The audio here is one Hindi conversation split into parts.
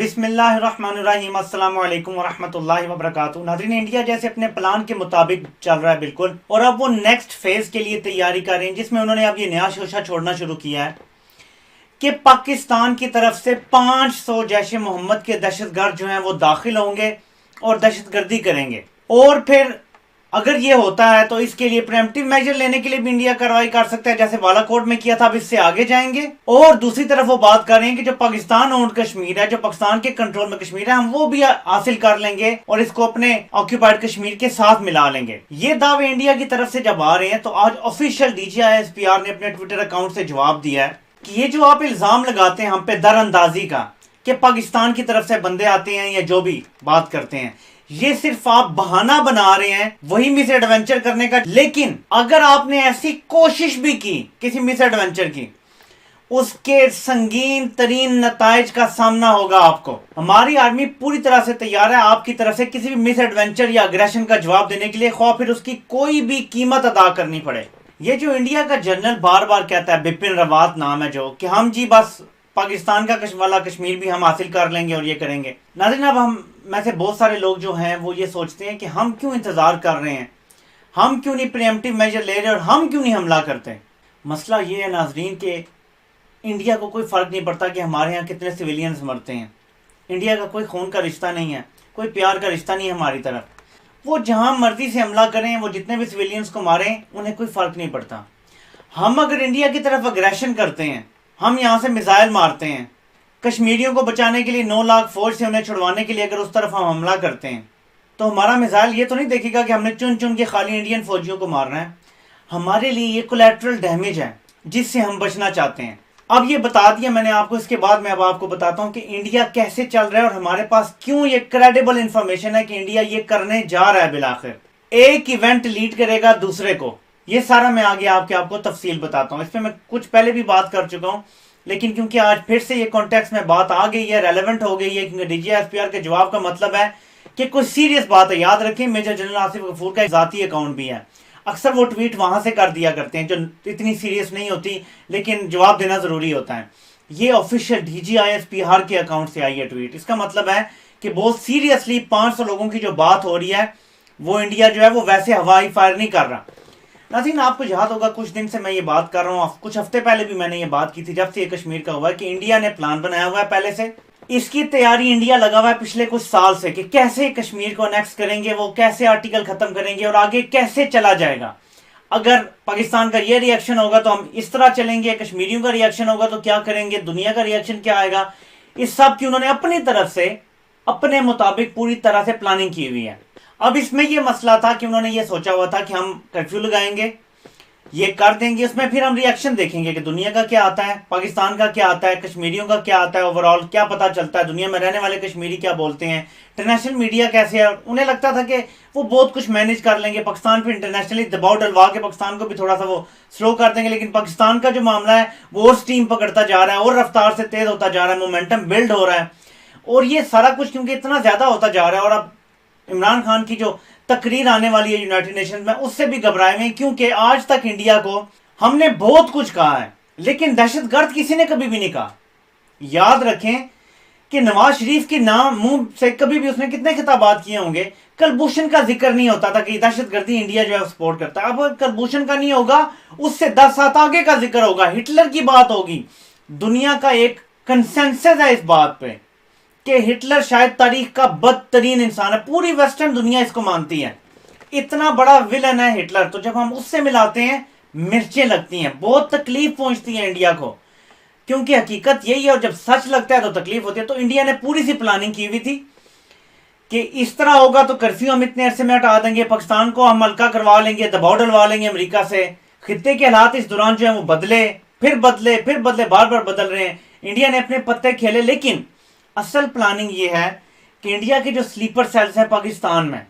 बिस्मिल्लाहिर्रहमानिर्रहीम अस्सलाम वालेकुम वरहमतुल्लाहि वबरकातुहू। नाज़रीन, इंडिया जैसे अपने प्लान के मुताबिक चल रहा है बिल्कुल, और अब वो नेक्स्ट फेज के लिए तैयारी कर रहे हैं, जिसमें उन्होंने अब ये नया शोशा छोड़ना शुरू किया है कि पाकिस्तान की तरफ से 500 जैश मोहम्मद के दहशतगर्द जो हैं वो दाखिल होंगे और दहशतगर्दी करेंगे। और फिर अगर ये होता है तो इसके लिए प्रिवेंटिव मेजर लेने के लिए भी इंडिया कार्रवाई कर सकता है, जैसे बालाकोट में किया था। अब इससे आगे जाएंगे। और दूसरी तरफ वो बात कर रहे हैं कि जो पाकिस्तान ओन्ड कश्मीर है, जो पाकिस्तान के कंट्रोल में कश्मीर है, हम वो भी हासिल कर लेंगे और इसको अपने ऑक्यूपाइड कश्मीर के साथ मिला लेंगे। ये दावे इंडिया की तरफ से जब आ रहे हैं तो आज ऑफिशियल DGISPR ने अपने ट्विटर अकाउंट से जवाब दिया है कि ये जो आप इल्जाम लगाते हैं हम पे दरअंदाजी का, कि पाकिस्तान की तरफ से बंदे आते हैं या जो भी बात करते हैं, ये सिर्फ आप बहाना बना रहे हैं वही मिस एडवेंचर करने का। लेकिन अगर आपने ऐसी कोशिश भी की किसी मिस एडवेंचर की, उसके संगीन तरीन नताइज का सामना होगा आपको। हमारी आर्मी पूरी तरह से तैयार है आपकी तरफ से किसी भी मिस एडवेंचर या अग्रेशन का जवाब देने के लिए, खौफ फिर उसकी कोई भी कीमत अदा करनी पड़े। ये जो इंडिया का जनरल बार बार कहता है, बिपिन रावत नाम है जो, कि हम जी बस पाकिस्तान का वाला कश्मीर भी हम हासिल कर लेंगे और ये करेंगे। नाज़रीन, अब हम में से बहुत सारे लोग जो हैं वो ये सोचते हैं कि हम क्यों इंतजार कर रहे हैं, हम क्यों नहीं प्रिएम्प्टिव मेजर ले रहे और हम क्यों नहीं हमला करते। मसला ये है नाज़रीन कि इंडिया को कोई फ़र्क नहीं पड़ता कि हमारे यहाँ कितने सिविलियंस मरते हैं। इंडिया का कोई खून का रिश्ता नहीं है, कोई प्यार का रिश्ता नहीं है हमारी तरफ। वो जहाँ मर्जी से हमला करें, वो जितने भी सिविलियंस को मारें, उन्हें कोई फ़र्क नहीं पड़ता। हम अगर इंडिया की तरफ अग्रेशन करते हैं, हम यहाँ से मिसाइल मारते हैं, कश्मीरियों को बचाने के लिए 9 लाख फौज से उन्हें छुड़वाने के लिए अगर उस तरफ हम हमला करते हैं, तो हमारा मिसाइल ये तो नहीं देखेगा कि हमने चुन चुन के खाली इंडियन फौजियों को मारना है। हमारे लिए ये कोलैटरल डैमेज है जिससे हम बचना चाहते हैं। अब ये बता दिया मैंने आपको, इसके बाद मैं अब आपको बताता हूँ कि इंडिया कैसे चल रहा है और हमारे पास क्यों ये क्रेडिबल इंफॉर्मेशन है कि इंडिया ये करने जा रहा है। बिलाखिर एक इवेंट लीड करेगा दूसरे को, ये सारा मैं आगे आपको तफसील बताता हूँ। इस पर मैं कुछ पहले भी बात कर चुका हूँ, लेकिन क्योंकि आज फिर से ये कॉन्टेक्स्ट में बात आ गई है, रेलेवेंट हो गई है, क्योंकि DGISPR के जवाब का मतलब है कि कुछ सीरियस बात है। याद रखें, मेजर जनरल आसिफ गफूर का ज़ाती अकाउंट भी है। अक्सर वो ट्वीट वहां से कर दिया करते हैं जो इतनी सीरियस नहीं होती, लेकिन जवाब देना ज़रूरी होता है। ये ऑफिशियल DGISPR के अकाउंट से आई है ट्वीट। इसका मतलब है कि बहुत सीरियसली 500 लोगों की जो बात हो रही है, वो इंडिया जो है वो वैसे हवाई फायर नहीं कर रहा। नाज़रीन, आपको याद होगा कुछ दिन से मैं ये बात कर रहा हूँ, कुछ हफ्ते पहले भी मैंने ये बात की थी जब से ये कश्मीर का हुआ है, कि इंडिया ने प्लान बनाया हुआ है पहले से। इसकी तैयारी इंडिया लगा हुआ है पिछले कुछ साल से कि कैसे कश्मीर को अनेक्स करेंगे, वो कैसे आर्टिकल खत्म करेंगे और आगे कैसे चला जाएगा। अगर पाकिस्तान का ये रिएक्शन होगा तो हम इस तरह चलेंगे, कश्मीरियों का रिएक्शन होगा तो क्या करेंगे, दुनिया का रिएक्शन क्या आएगा। इस सब की उन्होंने अपनी तरफ से अपने मुताबिक पूरी तरह से प्लानिंग की हुई है। अब इसमें यह मसला था कि उन्होंने ये सोचा हुआ था कि हम कर्फ्यू लगाएंगे, ये कर देंगे, उसमें फिर हम रिएक्शन देखेंगे कि दुनिया का क्या आता है, पाकिस्तान का क्या आता है, कश्मीरियों का क्या आता है, ओवरऑल क्या पता चलता है, दुनिया में रहने वाले कश्मीरी क्या बोलते हैं, इंटरनेशनल मीडिया कैसे है। उन्हें लगता था कि वो बहुत कुछ मैनेज कर लेंगे, पाकिस्तान पर इंटरनेशनली दबाव डलवा के पाकिस्तान को भी थोड़ा सा वो स्लो कर देंगे। लेकिन पाकिस्तान का जो मामला है वो और स्टीम पकड़ता जा रहा है और रफ्तार से तेज होता जा रहा है, मोमेंटम बिल्ड हो रहा है। और ये सारा कुछ क्योंकि इतना ज्यादा होता जा रहा है, और अब इमरान खान की जो तकरीर आने वाली है यूनाइटेड नेशन में, उससे भी घबराए हुए, क्योंकि आज तक इंडिया को हमने बहुत कुछ कहा है लेकिन दहशतगर्द किसी ने कभी भी नहीं कहा। याद रखें कि नवाज शरीफ के नाम मुंह से कभी भी उसने कितने खिताबात किए होंगे, कलभूषण का जिक्र नहीं होता था कि दहशतगर्दी इंडिया जो है सपोर्ट करता है। अब कलभूषण का नहीं होगा, उससे 10 साल आगे का जिक्र होगा, हिटलर की बात होगी। दुनिया का एक कंसेंसस है इस बात पे कि हिटलर शायद तारीख का बदतरीन इंसान है, पूरी वेस्टर्न दुनिया इसको मानती है। इतना बड़ा विलन है हिटलर, तो जब हम उससे मिलाते हैं मिर्चें लगती हैं, बहुत तकलीफ पहुंचती है इंडिया को, क्योंकि हकीकत यही है। और जब सच लगता है तो तकलीफ होती है। तो इंडिया ने पूरी सी प्लानिंग की हुई थी कि इस तरह होगा तो कर्फ्यू हम इतने अरसे में हटा देंगे, पाकिस्तान को हम हल्का करवा लेंगे, दबाव डलवा लेंगे अमेरिका से। खित्ते के हालात इस दौरान जो है वो बदले, फिर बदले, फिर बदले, बार बार बदल रहे हैं। इंडिया ने अपने पत्ते खेले, लेकिन असल प्लानिंग ये है कि इंडिया के जो स्लीपर सेल्स हैं पाकिस्तान में,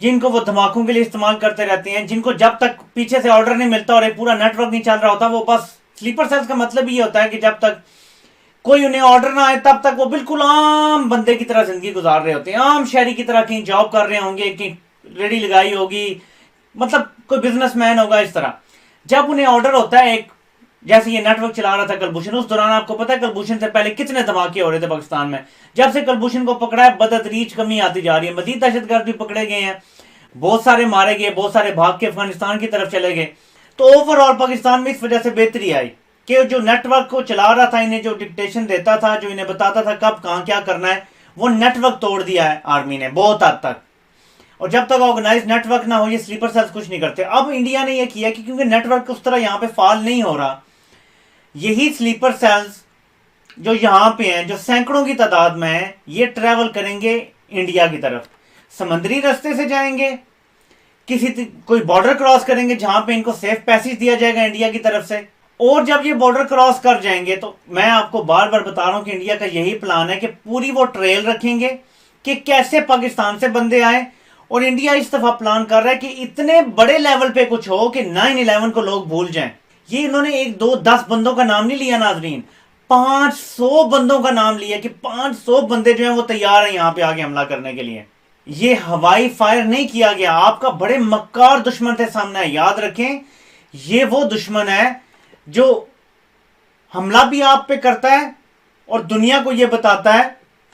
जिनको वो धमाकों के लिए इस्तेमाल करते रहते हैं, जिनको जब तक पीछे से ऑर्डर नहीं मिलता और एक पूरा नेटवर्क नहीं चल रहा होता, वो बस स्लीपर सेल्स का मतलब ये होता है कि जब तक कोई उन्हें ऑर्डर ना आए तब तक वो बिल्कुल आम बंदे की तरह जिंदगी गुजार रहे होते हैं, आम शहरी की तरह कहीं जॉब कर रहे होंगे, कहीं रेडी लगाई होगी, मतलब कोई बिजनेसमैन होगा इस तरह। जब उन्हें ऑर्डर होता है एक जैसे ये नेटवर्क चला रहा था कुलभूषण, उस दौरान आपको पता है कुलभूषण से पहले कितने धमाके हो रहे थे पाकिस्तान में। जब से कुलभूषण को पकड़ा है बदतरीज कमी आती जा रही है, मजीद दहशतगर्द भी पकड़े गए हैं, बहुत सारे मारे गए, बहुत सारे भाग के अफगानिस्तान की तरफ चले गए। तो ओवरऑल पाकिस्तान में इस वजह से बेहतरी आई कि जो नेटवर्क को चला रहा था, इन्हें जो डिक्टेशन देता था, जो इन्हें बताता था कब कहां क्या करना है, वो नेटवर्क तोड़ दिया है आर्मी ने बहुत हद तक। और जब तक ऑर्गेनाइज नेटवर्क ना हो ये स्लीपर सेल्स कुछ नहीं करते। अब इंडिया ने ये किया कि क्योंकि नेटवर्क उस तरह यहाँ पे फाल नहीं हो रहा, यही स्लीपर सेल्स जो यहाँ पे हैं, जो सैकड़ों की तादाद में है, ये ट्रेवल करेंगे इंडिया की तरफ, समंदरी रास्ते से जाएंगे, कोई बॉर्डर क्रॉस करेंगे जहां पे इनको सेफ पैसेज दिया जाएगा इंडिया की तरफ से। और जब ये बॉर्डर क्रॉस कर जाएंगे तो मैं आपको बार बार बता रहा हूं कि इंडिया का यही प्लान है कि पूरी वो ट्रेल रखेंगे कि कैसे पाकिस्तान से बंदे आए। और इंडिया इस दफा प्लान कर रहा है कि इतने बड़े लेवल पे कुछ हो कि 9/11 को लोग भूल जाएं। ये इन्होंने 1 2 10 बंदों का नाम नहीं लिया नाजरीन, 500 बंदों का नाम लिया कि 500 बंदे जो हैं वो तैयार हैं यहां पे आगे हमला करने के लिए। ये हवाई फायर नहीं किया गया, आपका बड़े मक्कार दुश्मन थे सामने। याद रखें, ये वो दुश्मन है जो हमला भी आप पे करता है और दुनिया को यह बताता है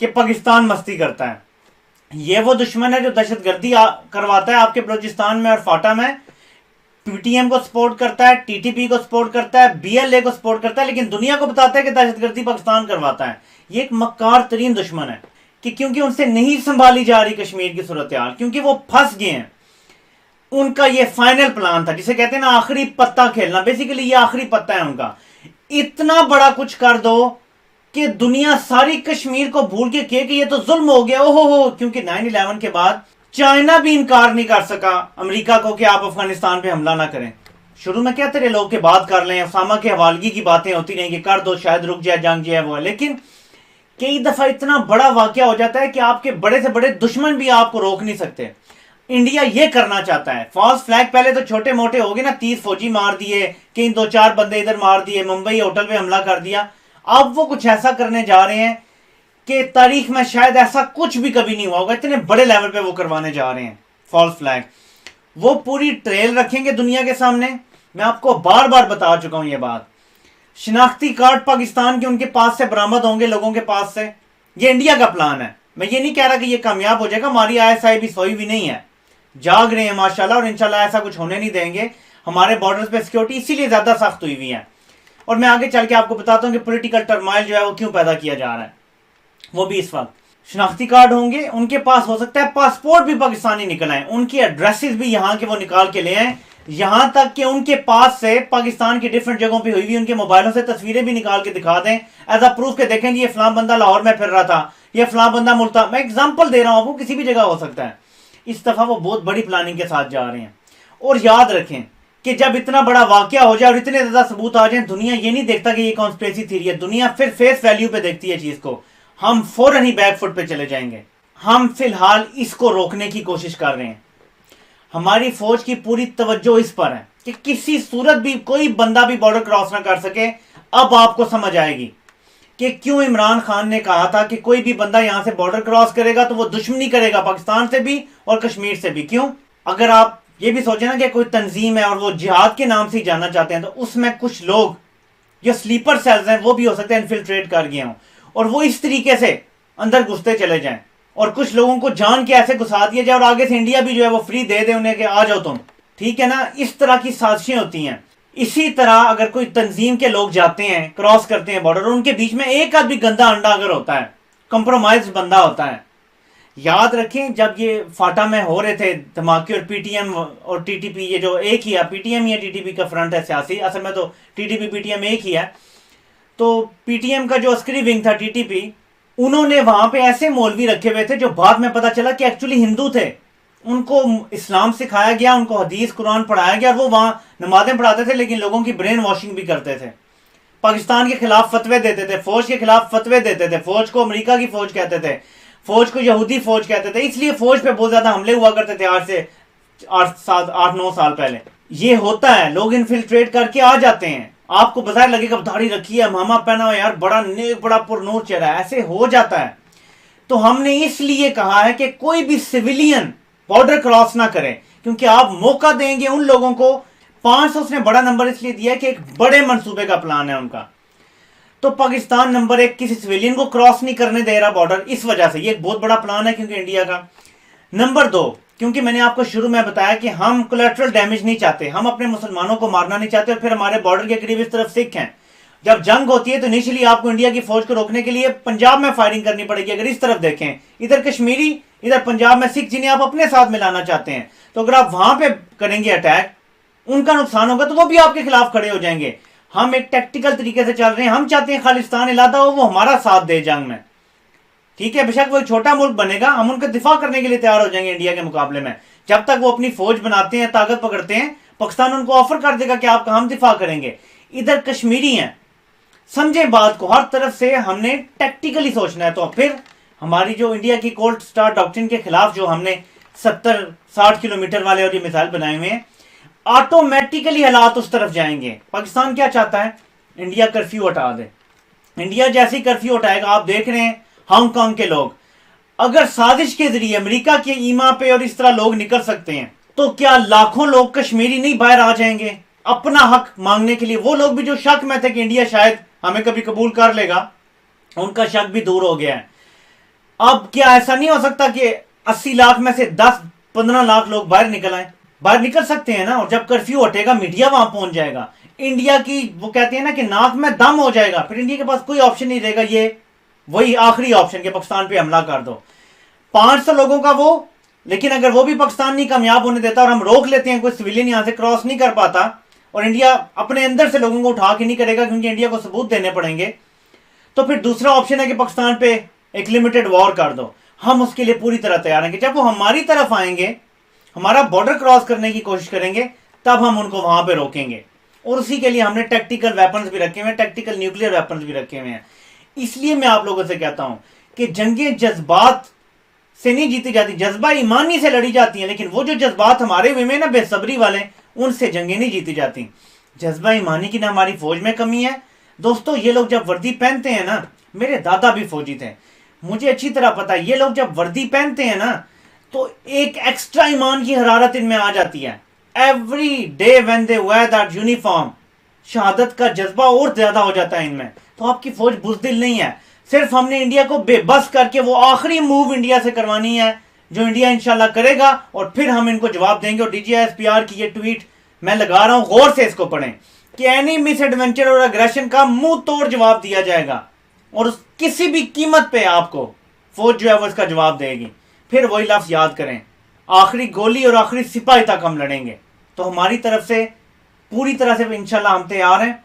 कि पाकिस्तान मस्ती करता है। ये वो दुश्मन है जो दहशतगर्दी करवाता है आपके बलूचिस्तान में और फाटा में, पीटीएम को सपोर्ट करता है, टीटीपी को सपोर्ट करता है, बीएलए को सपोर्ट करता है, लेकिन दुनिया को बताता है कि दहशतगर्दी पाकिस्तान करवाता है। ये एक मक्कार तरीन दुश्मन है कि क्योंकि उनसे नहीं संभाली जा रही कश्मीर की सूरत हाल, क्योंकि वो फंस गए हैं। उनका ये फाइनल प्लान था जिसे कहते हैं ना आखिरी पत्ता खेलना, बेसिकली ये आखिरी पत्ता है उनका। इतना बड़ा कुछ कर दो कि दुनिया सारी कश्मीर को भूल के कहे कि ये तो जुल्म हो गया, ओहो हो। क्योंकि 9/11 के बाद चाइना भी इनकार नहीं कर सका अमेरिका को कि आप अफगानिस्तान पे हमला ना करें। शुरू में कहते रहे लोग के बात कर लें, उसामा के हवालगी की बातें होती रही कि कर दो शायद रुक जाए जंग जो है वो, लेकिन कई दफा इतना बड़ा वाकया हो जाता है कि आपके बड़े से बड़े दुश्मन भी आपको रोक नहीं सकते। इंडिया ये करना चाहता है। फॉल्स फ्लैग पहले तो छोटे मोटे हो गए ना, 30 फौजी मार दिए, कहीं 2-4 बंदे इधर मार दिए, मुंबई होटल पे हमला कर दिया। अब वो कुछ ऐसा करने जा रहे हैं कि तारीख में शायद ऐसा कुछ भी कभी नहीं हुआ होगा, इतने बड़े लेवल पे वो करवाने जा रहे हैं फॉल्स फ्लैग। वो पूरी ट्रेल रखेंगे दुनिया के सामने। मैं आपको बार बार बता चुका हूं ये बात। शिनाख्ती कार्ड पाकिस्तान के उनके पास से बरामद होंगे, लोगों के पास से। ये इंडिया का प्लान है। मैं ये नहीं कह रहा कि ये कामयाब हो जाएगा, हमारी आईएसआई भी सोई भी नहीं है, जाग रहे हैं माशाल्लाह, और इंशाल्लाह ऐसा कुछ होने नहीं देंगे। हमारे बॉर्डर्स पे सिक्योरिटी इसीलिए ज्यादा सख्त हुई हुई है। और मैं आगे चल के आपको बताता हूं कि पॉलिटिकल टर्माइल जो है वो क्यों पैदा किया जा रहा है, वो भी इस वक्त। शिनाख्ती कार्ड होंगे, उनके पास हो सकता है पासपोर्ट भी पाकिस्तानी निकल आए, उनकी एड्रेसेस भी यहाँ के वो निकाल के ले आए, यहां तक कि उनके पास से पाकिस्तान की डिफरेंट जगहों पे हुई हुई उनके मोबाइलों से तस्वीरें भी निकाल के दिखा दें एज अ प्रूफ के देखें ये फलां बंदा लाहौर में फिर रहा था, ये फलां बंदा मुल्तान। मैं एग्जांपल दे रहा हूं आपको, किसी भी जगह हो सकता है। इस दफा वो बहुत बड़ी प्लानिंग के साथ जा रहे हैं। और याद रखें कि जब इतना बड़ा वाकया हो जाए और इतने ज्यादा सबूत आ जाए, दुनिया ये नहीं देखता कि ये कॉन्स्पिरेसी थ्योरी है, दुनिया फिर फेस वैल्यू पे देखती है चीज को। हम फौरन ही बैकफुट पे चले जाएंगे। हम फिलहाल इसको रोकने की कोशिश कर रहे हैं। हमारी फौज की पूरी तवज्जो इस पर है कि किसी सूरत भी कोई बंदा भी बॉर्डर क्रॉस ना कर सके। अब आपको समझ आएगी कि क्यों इमरान खान ने कहा था कि कोई भी बंदा यहां से बॉर्डर क्रॉस करेगा तो वो दुश्मनी करेगा पाकिस्तान से भी और कश्मीर से भी। क्यों? अगर आप ये भी सोचे ना कि कोई तंजीम है और वो जिहाद के नाम से ही जानना चाहते हैं, तो उसमें कुछ लोग जो स्लीपर सेल्स हैं वो भी हो सकते हैं इन्फिल्ट्रेट कर गए हों और वो इस तरीके से अंदर घुसते चले जाएं और कुछ लोगों को जान के ऐसे घुसा दिया जाए और आगे से इंडिया भी जो है वो फ्री दे दे उन्हें कि आ जाओ तुम, ठीक है ना। इस तरह की साजिशें होती हैं। इसी तरह अगर कोई तंजीम के लोग जाते हैं, क्रॉस करते हैं बॉर्डर, उनके बीच में एक आदमी गंदा अंडा अगर होता है, कंप्रोमाइज बंदा होता है। याद रखें जब ये फाटा में हो रहे थे धमाके और पीटीएम और टीटीपी, ये जो एक ही है, पीटीएम या टीटीपी का फ्रंट है सियासी, असल में तो टीटीपी पीटीएम एक ही है। तो पीटीएम का जो अस्करी विंग था टीटीपी, उन्होंने वहां पे ऐसे मौलवी रखे हुए थे जो बाद में पता चला कि एक्चुअली हिंदू थे। उनको इस्लाम सिखाया गया, उनको हदीस कुरान पढ़ाया गया और वो वहां नमाजें पढ़ाते थे, लेकिन लोगों की ब्रेन वॉशिंग भी करते थे। पाकिस्तान के खिलाफ फतवे देते थे, फौज के खिलाफ फतवे देते थे, फौज को अमेरिका की फौज कहते थे, फौज को यहूदी फौज कहते थे। इसलिए फौज पे बहुत ज्यादा हमले हुआ करते थे आज से 8-9 साल पहले। ये होता है, लोग इन्फिल्ट्रेट करके आ जाते हैं। आपको बाजार लगेगा दाढ़ी रखी है, मामा पहना हुआ, यार बड़ा नेक बड़ा पुरनूर चेहरा है, ऐसे हो जाता है। तो हमने इसलिए कहा है कि कोई भी सिविलियन बॉर्डर क्रॉस ना करे, क्योंकि आप मौका देंगे उन लोगों को 500 उसने बड़ा नंबर इसलिए दिया कि एक बड़े मंसूबे का प्लान है उनका। तो पाकिस्तान नंबर 1 किसी सिविलियन को क्रॉस नहीं करने दे रहा बॉर्डर, इस वजह से ये एक बहुत बड़ा प्लान है क्योंकि इंडिया का। नंबर 2, क्योंकि मैंने आपको शुरू में बताया कि हम कोलैटरल डैमेज नहीं चाहते, हम अपने मुसलमानों को मारना नहीं चाहते और फिर हमारे बॉर्डर के करीब इस तरफ सिख हैं। जब जंग होती है तो इनिशियली आपको इंडिया की फौज को रोकने के लिए पंजाब में फायरिंग करनी पड़ेगी। अगर इस तरफ देखें, इधर कश्मीरी, इधर पंजाब में सिख जिन्हें आप अपने साथ मिलाना चाहते हैं, तो अगर आप वहां पे करेंगे अटैक, उनका नुकसान होगा तो वो भी आपके खिलाफ खड़े हो जाएंगे। हम एक टैक्टिकल तरीके से चल रहे हैं, हम चाहते हैं खालिस्तान इलाका हो वो हमारा साथ दे जंग में, ठीक है। बेशक वो एक छोटा मुल्क बनेगा, हम उनका दिफा करने के लिए तैयार हो जाएंगे इंडिया के मुकाबले में। जब तक वो अपनी फौज बनाते हैं, ताकत पकड़ते हैं, पाकिस्तान उनको ऑफर कर देगा कि आपका हम दिफा करेंगे। इधर कश्मीरी हैं, समझे बात को, हर तरफ से हमने टैक्टिकली सोचना है। तो फिर हमारी जो इंडिया की कोल्ड स्टार डॉक्ट्रिन के खिलाफ जो हमने 70-60 किलोमीटर वाले और ये मिसाइल बनाए हुए हैं, ऑटोमेटिकली हालात उस तरफ जाएंगे। पाकिस्तान क्या चाहता है? इंडिया कर्फ्यू हटा दे। इंडिया जैसे ही कर्फ्यू हटाएगा, आप देख रहे हैं हांगकांग के लोग, अगर साजिश के जरिए अमेरिका के ईमा पे और इस तरह लोग निकल सकते हैं, तो क्या लाखों लोग कश्मीरी नहीं बाहर आ जाएंगे अपना हक मांगने के लिए? वो लोग भी जो शक में थे कि इंडिया शायद हमें कभी कबूल कर लेगा, उनका शक भी दूर हो गया है। अब क्या ऐसा नहीं हो सकता कि 80 लाख में से 10-15 लाख लोग बाहर निकल आए? बाहर निकल सकते हैं ना। और जब कर्फ्यू हटेगा, मीडिया वहां पहुंच जाएगा, इंडिया की वो कहते हैं ना कि नाक में दम हो जाएगा, फिर इंडिया के पास कोई ऑप्शन नहीं रहेगा, ये वही आखिरी ऑप्शन के पाकिस्तान पे हमला कर दो। 500 लोगों का वो, लेकिन अगर वो भी पाकिस्तान नहीं कामयाब होने देता और हम रोक लेते हैं, कोई सिविलियन यहां से क्रॉस नहीं कर पाता, और इंडिया अपने अंदर से लोगों को उठा के नहीं करेगा क्योंकि इंडिया को सबूत देने पड़ेंगे, तो फिर दूसरा ऑप्शन है कि पाकिस्तान पे एक लिमिटेड वॉर कर दो। हम उसके लिए पूरी तरह तैयार हैं कि जब वो हमारी तरफ आएंगे, हमारा बॉर्डर क्रॉस करने की कोशिश करेंगे, तब हम उनको वहां पे रोकेंगे। और उसी के लिए हमने टैक्टिकल वेपन्स भी रखे हुए हैं, टैक्टिकल न्यूक्लियर वेपन्स भी रखे हुए हैं। इसलिए मैं आप लोगों से कहता हूं कि जंगें जज्बात से नहीं जीती जाती, जज्बा ईमानी से लड़ी जाती हैं, लेकिन वो जो जज्बात हमारे हुए में ना बेसब्री वाले, उनसे जंगें नहीं जीती जाती। जज्बा ईमानी की ना हमारी फौज में कमी है। दोस्तों, ये लोग जब वर्दी पहनते हैं ना, मेरे दादा भी फौजी थे, मुझे अच्छी तरह पता है, ये लोग जब वर्दी पहनते हैं ना, तो एक एक्स्ट्रा ईमान की हरारत इनमें आ जाती है। Every day when they wear that uniform, शहादत का जज्बा और ज्यादा हो जाता है इनमें। तो आपकी फौज बुज़दिल नहीं है, सिर्फ हमने इंडिया को बेबस करके वो आखिरी मूव इंडिया से करवानी है जो इंडिया इंशाल्लाह करेगा, और फिर हम इनको जवाब देंगे। और DGISPR की ये ट्वीट मैं लगा रहा हूं, गौर से इसको पढ़ें कि एनी मिस एडवेंचर और अग्रेशन का मुंह तोड़ जवाब दिया जाएगा, और किसी भी कीमत पे आपको फौज जो है वो इसका जवाब देगी। फिर वही लफ्ज याद करें, आखिरी गोली और आखिरी सिपाही तक हम लड़ेंगे। तो हमारी तरफ से पूरी तरह से इंशाल्लाह हम तैयार हैं।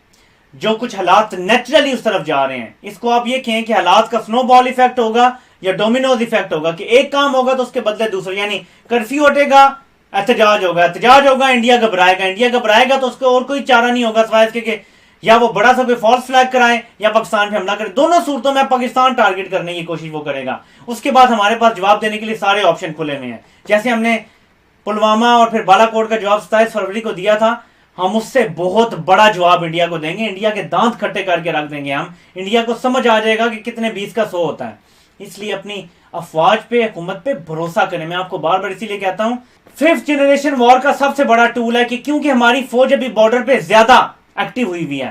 जो कुछ हालात नेचुरली उस तरफ जा रहे हैं, इसको आप ये कहें कि हालात का स्नोबॉल इफेक्ट होगा या डोमिनोज इफेक्ट होगा, कि एक काम होगा तो उसके बदले दूसरा, यानी कर्फ्यू हटेगा, एहतजाज होगा, एहतजाज होगा, इंडिया घबराएगा, इंडिया घबराएगा तो उसको और कोई चारा नहीं होगा सिवाय इसके कि या वो बड़ा सा कोई फॉल्स फ्लैग कराए या पाकिस्तान पे हमला करे। दोनों सूरतों में पाकिस्तान टारगेट करने की कोशिश वो करेगा। उसके बाद हमारे पास जवाब देने के लिए सारे ऑप्शन खुले हुए हैं। जैसे हमने पुलवामा और फिर बालाकोट का जवाब 27 फरवरी को दिया था, हम उससे बहुत बड़ा जवाब इंडिया को देंगे, इंडिया के दांत खट्टे करके रख देंगे हम। इंडिया को समझ आ जाएगा कि कितने 20 का 100 होता है। इसलिए अपनी अफवाज पे, हुकूमत पे भरोसा करें। मैं आपको बार बार इसीलिए कहता हूं, 5th जनरेशन वॉर का सबसे बड़ा टूल है कि क्योंकि हमारी फौज अभी बॉर्डर पे ज्यादा एक्टिव हुई हुई है।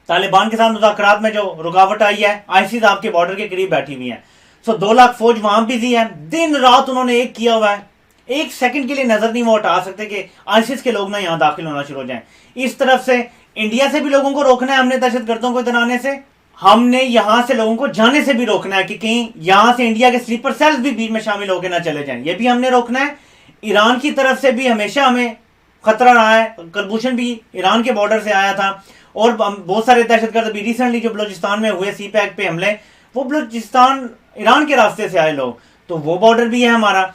तालिबान के साथ मुज़ाकरात में जो रुकावट आई है, आईसीस आपके बॉर्डर के करीब बैठी हुई है। 2 लाख फौज वहां बिजी है, दिन रात उन्होंने एक किया हुआ है, एक सेकंड के लिए नजर नहीं वो हटा सकते कि आईसिस के लोग ना यहां दाखिल होना शुरू हो जाएं। इस तरफ से इंडिया से भी लोगों को रोकना है हमने, दहशतगर्दों को इधर आने से। हमने यहां से लोगों को जाने से भी रोकना है कि कहीं यहां से इंडिया के स्लीपर सेल्स भी बीच में शामिल होकर ना चले जाएं, ये भी हमने रोकना है। ईरान की तरफ से भी हमेशा हमें खतरा रहा है, कलभूषण भी ईरान के बॉर्डर से आया था, और बहुत सारे दहशतगर्द अभी रिसेंटली जो बलूचिस्तान में हुए CPAC पे हमले, वो बलूचिस्तान ईरान के रास्ते से आए लोग, तो वो बॉर्डर भी है हमारा।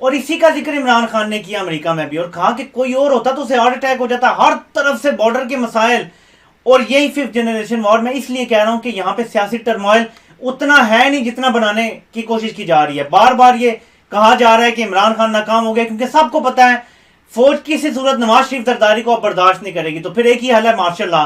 और इसी का जिक्र इमरान खान ने किया अमेरिका में भी, और कहा कि कोई और होता तो उसे हार्ट अटैक हो जाता। हर तरफ से बॉर्डर के मसाइल, और यही 5th जनरेशन वॉर। मैं इसलिए कह रहा हूं कि यहां पे सियासी टर्मोइल उतना है नहीं जितना बनाने की कोशिश की जा रही है। बार बार ये कहा जा रहा है कि इमरान खान नाकाम हो गया, क्योंकि सबको पता है फौज किसी सूरत नवाज शरीफ जरदारी को अब बर्दाश्त नहीं करेगी। तो फिर एक ही हल है, मार्शल लॉ।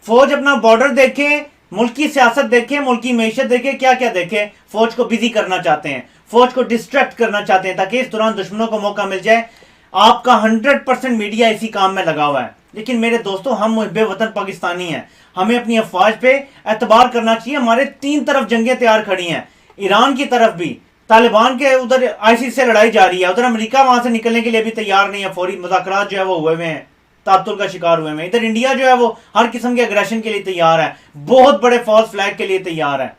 फौज अपना बॉर्डर देखे, मुल्क की सियासत देखे, मुल्क की मैशत देखे, क्या क्या देखे, फौज को बिजी करना चाहते हैं, फौज को डिस्ट्रैक्ट करना चाहते हैं ताकि इस दौरान दुश्मनों को मौका मिल जाए आपका 100% मीडिया इसी काम में लगा हुआ है। लेकिन मेरे दोस्तों, हम मुहिब्बे वतन पाकिस्तानी हैं, हमें अपनी अफवाज पे एतबार करना चाहिए। हमारे 3 तरफ जंगें तैयार खड़ी हैं, ईरान की तरफ भी, तालिबान के उधर आईसीस से लड़ाई जारी है, उधर अमेरिका वहां से निकलने के लिए भी तैयार नहीं है, फौरी मुज़ाकरात जो है वो हुए हुए हैं, तातुल का शिकार हुए हैं। इधर इंडिया जो है वो हर किस्म के अग्रेशन के लिए तैयार है, बहुत बड़े फॉल्स फ्लैग के लिए तैयार है।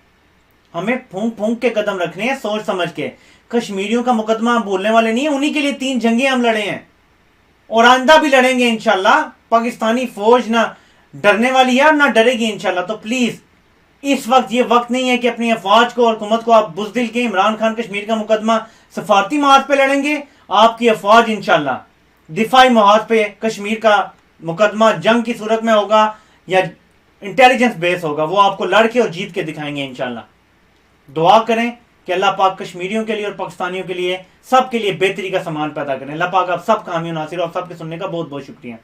हमें फूंक फूंक के कदम रखने हैं, सोच समझ के। कश्मीरियों का मुकदमा हम बोलने वाले नहीं है, उन्हीं के लिए 3 जंगें हम लड़े हैं और आंदा भी लड़ेंगे इंशाल्लाह। पाकिस्तानी फौज ना डरने वाली है और ना डरेगी इंशाल्लाह। तो प्लीज इस वक्त ये वक्त नहीं है कि अपनी अफवाज को और हुकूमत को आप बुजदिल के इमरान खान कश्मीर का मुकदमा सफारती महाज पे लड़ेंगे। आपकी अफवाज इंशाल्लाह दिफाई महाज पे कश्मीर का मुकदमा जंग की सूरत में होगा या इंटेलिजेंस बेस होगा, वो आपको लड़के और जीत के दिखाएंगे इंशाल्लाह। दुआ करें कि अल्लाह पाक कश्मीरियों के लिए और पाकिस्तानियों के लिए, सब के लिए बेहतरी का सामान पैदा करें। अल्लाह पाक आप सब कामयाब नासिर और सबके सुनने का बहुत बहुत शुक्रिया।